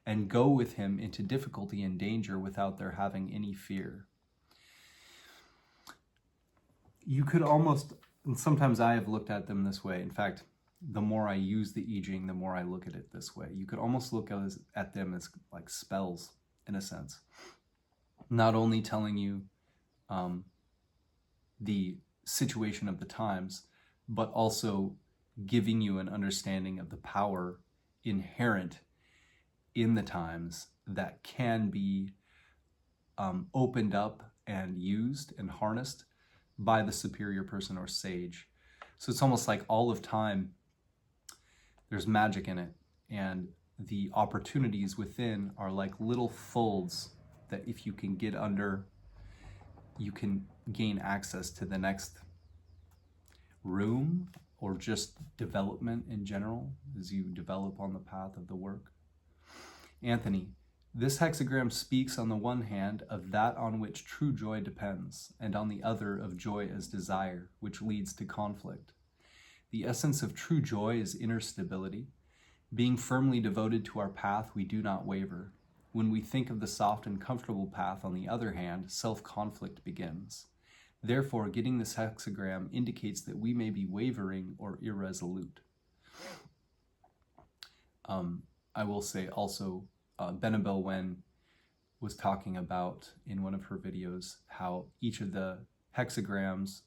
and go with him into difficulty and danger without their having any fear. You could almost, and sometimes I have looked at them this way. In fact, the more I use the I Ching, the more I look at it this way. You could almost look at them as like spells, in a sense. Not only telling you the situation of the times, but also giving you an understanding of the power inherent in the times that can be opened up and used and harnessed by the superior person or sage. So it's almost like all of time, there's magic in it, and the opportunities within are like little folds that if you can get under, you can gain access to the next room or just development in general as you develop on the path of the work. Anthony, this hexagram speaks on the one hand of that on which true joy depends, and on the other of joy as desire, which leads to conflict. The essence of true joy is inner stability. Being firmly devoted to our path, we do not waver. When we think of the soft and comfortable path, on the other hand, self-conflict begins. Therefore, getting this hexagram indicates that we may be wavering or irresolute. I will say also, Benabel Wen was talking about in one of her videos how each of the hexagrams,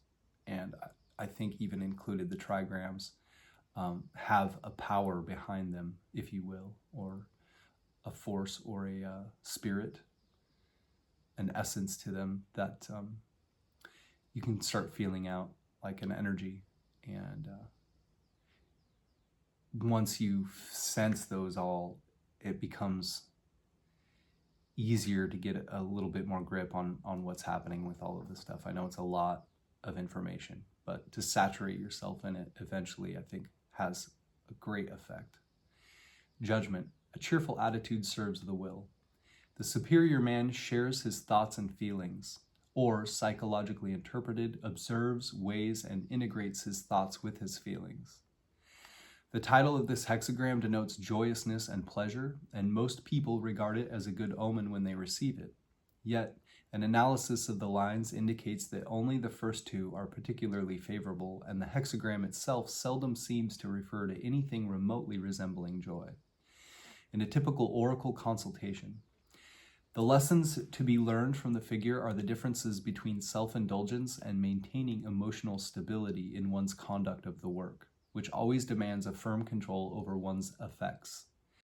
and I think even included the trigrams, have a power behind them, if you will, or a force or a spirit, an essence to them that you can start feeling out like an energy. And once you sense those all, it becomes easier to get a little bit more grip on what's happening with all of this stuff. I know it's a lot of information, but to saturate yourself in it eventually, I think, has a great effect. Judgment. A cheerful attitude serves the will. The superior man shares his thoughts and feelings, or, psychologically interpreted, observes, weighs, and integrates his thoughts with his feelings. The title of this hexagram denotes joyousness and pleasure, and most people regard it as a good omen when they receive it. Yet, an analysis of the lines indicates that only the first two are particularly favorable, and the hexagram itself seldom seems to refer to anything remotely resembling joy. In a typical oracle consultation, the lessons to be learned from the figure are the differences between self-indulgence and maintaining emotional stability in one's conduct of the work, which always demands a firm control over one's effects.